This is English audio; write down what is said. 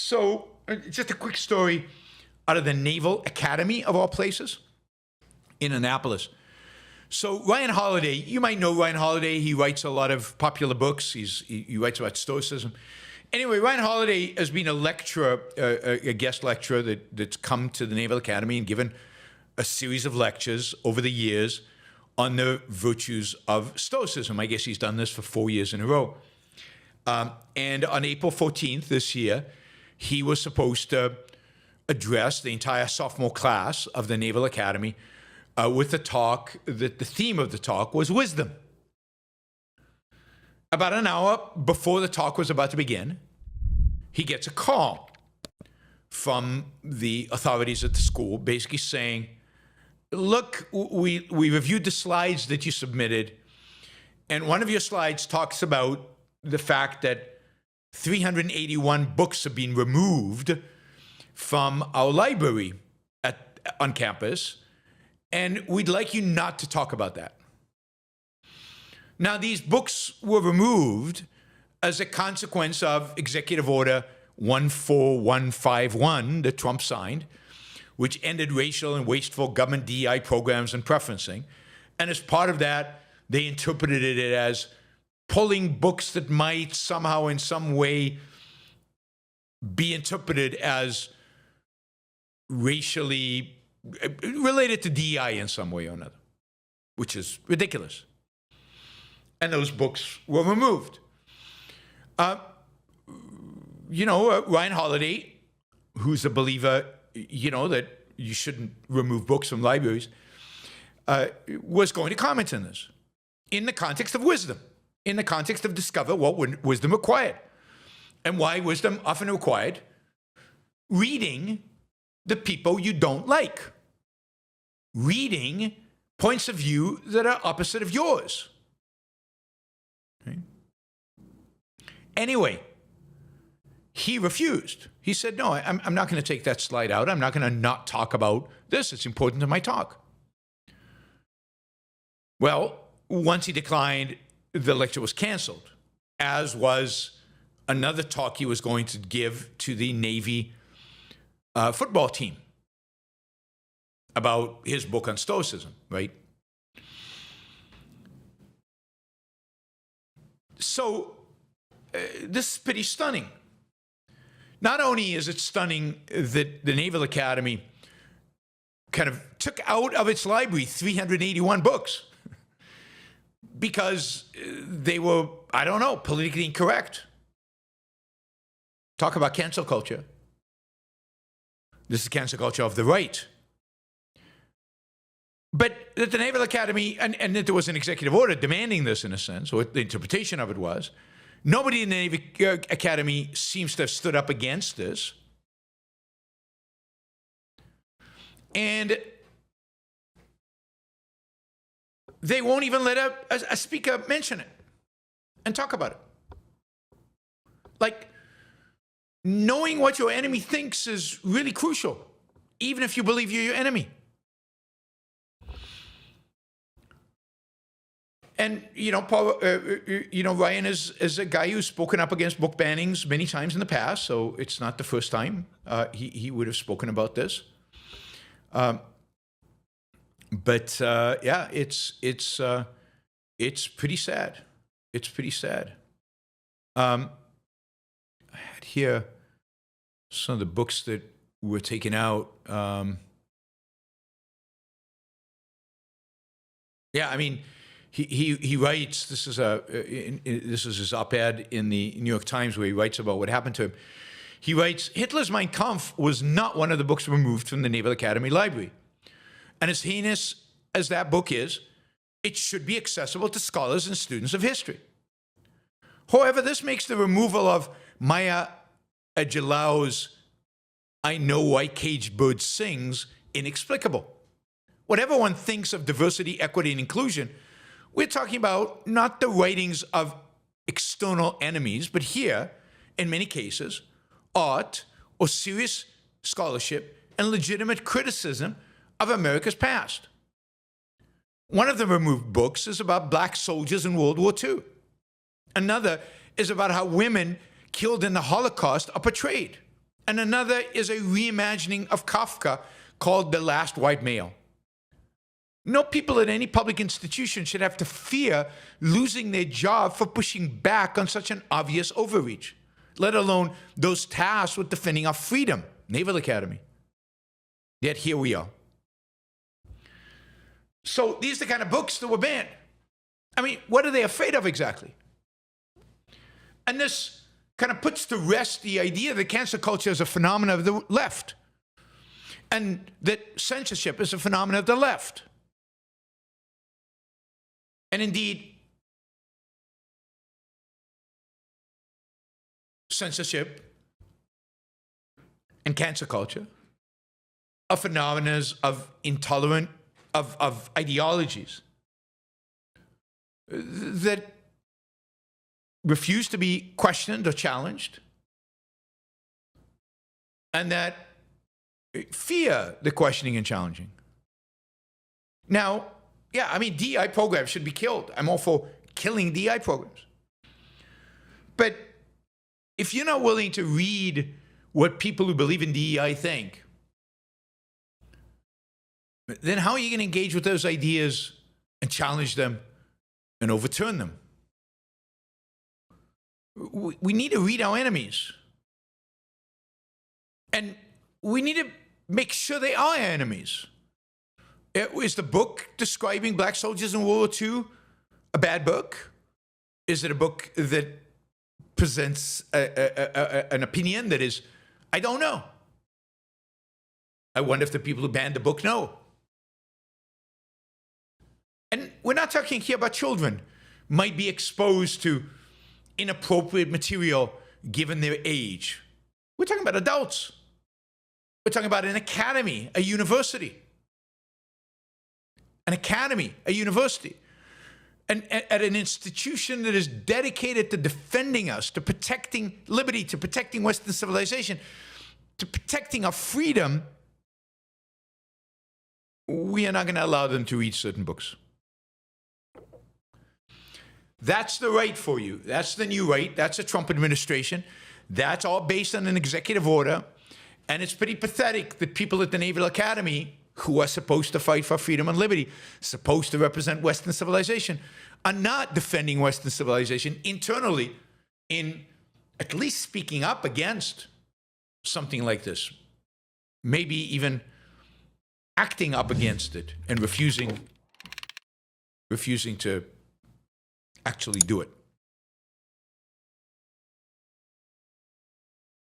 So, just a quick story out of the Naval Academy, of all places, in Annapolis. So Ryan Holiday, you might know Ryan Holiday. He writes a lot of popular books. He writes about Stoicism. Anyway, Ryan Holiday has been a lecturer, a guest lecturer that's come to the Naval Academy and given a series of lectures over the years on the virtues of Stoicism. I guess he's done this for 4 years in a row. And on April 14th this year, he was supposed to address the entire sophomore class of the Naval Academy with a talk that the theme of the talk was wisdom. About an hour before the talk was about to begin, he gets a call from the authorities at the school basically saying, look, we reviewed the slides that you submitted, and one of your slides talks about the fact that 381 books have been removed from our library on campus, and we'd like you not to talk about that. Now, these books were removed as a consequence of Executive Order 14151 that Trump signed, which ended racial and wasteful government DEI programs and preferencing. And as part of that, they interpreted it as pulling books that might somehow in some way be interpreted as racially related to DEI in some way or another, which is ridiculous. And those books were removed. Ryan Holiday, who's a believer, that you shouldn't remove books from libraries, was going to comment on this in the context of wisdom, in the context of discover what wisdom required. And why wisdom often required reading the people you don't like, reading points of view that are opposite of yours. Okay. Anyway, he refused. He said, no, I'm not going to take that slide out. I'm not going to not talk about this. It's important to my talk. Well, once he declined, the lecture was canceled, as was another talk he was going to give to the Navy football team about his book on Stoicism, right? So this is pretty stunning. Not only is it stunning that the Naval Academy kind of took out of its library 381 books because they were, politically incorrect. Talk about cancel culture. This is cancel culture of the right. But that the Naval Academy, and that there was an executive order demanding this in a sense, or the interpretation of it was, nobody in the Naval Academy seems to have stood up against this. And they won't even let a speaker mention it and talk about it. Like, knowing what your enemy thinks is really crucial, even if you believe you're your enemy. And, Ryan is a guy who's spoken up against book bannings many times in the past, so it's not the first time he would have spoken about this. But it's pretty sad. It's pretty sad. I had here some of the books that were taken out. He writes. This is his op-ed in the New York Times where he writes about what happened to him. He writes, Hitler's Mein Kampf was not one of the books removed from the Naval Academy library. And as heinous as that book is, it should be accessible to scholars and students of history. However, this makes the removal of Maya Angelou's I Know Why Caged Bird Sings inexplicable. Whatever one thinks of diversity, equity, and inclusion, we're talking about not the writings of external enemies, but here, in many cases, art or serious scholarship and legitimate criticism of America's past. One of the removed books is about black soldiers in World War II. Another is about how women killed in the Holocaust are portrayed. and another is a reimagining of Kafka called The Last White Male. No people at any public institution should have to fear losing their job for pushing back on such an obvious overreach, let alone those tasked with defending our freedom, Naval Academy. Yet here we are. So these are the kind of books that were banned. I mean, what are they afraid of exactly? And this kind of puts to rest the idea that cancel culture is a phenomenon of the left, and that censorship is a phenomenon of the left. And indeed, censorship and cancel culture are phenomena of intolerant, of ideologies that refuse to be questioned or challenged, and that fear the questioning and challenging. Now, yeah, I mean, DEI programs should be killed. I'm all for killing DEI programs. But if you're not willing to read what people who believe in DEI think, then how are you going to engage with those ideas and challenge them and overturn them? We need to read our enemies. And we need to make sure they are enemies. Is the book describing black soldiers in World War II a bad book? Is it a book that presents an opinion that is, I don't know. I wonder if the people who banned the book know. And we're not talking here about children might be exposed to inappropriate material given their age. We're talking about adults. We're talking about an academy, a university. An academy, a university. And at an institution that is dedicated to defending us, to protecting liberty, to protecting Western civilization, to protecting our freedom, we are not going to allow them to read certain books. That's the right for you. That's the new right. That's the Trump administration. That's all based on an executive order. And it's pretty pathetic that people at the Naval Academy, who are supposed to fight for freedom and liberty, supposed to represent Western civilization, are not defending Western civilization internally in at least speaking up against something like this. Maybe even acting up against it and refusing to actually do it.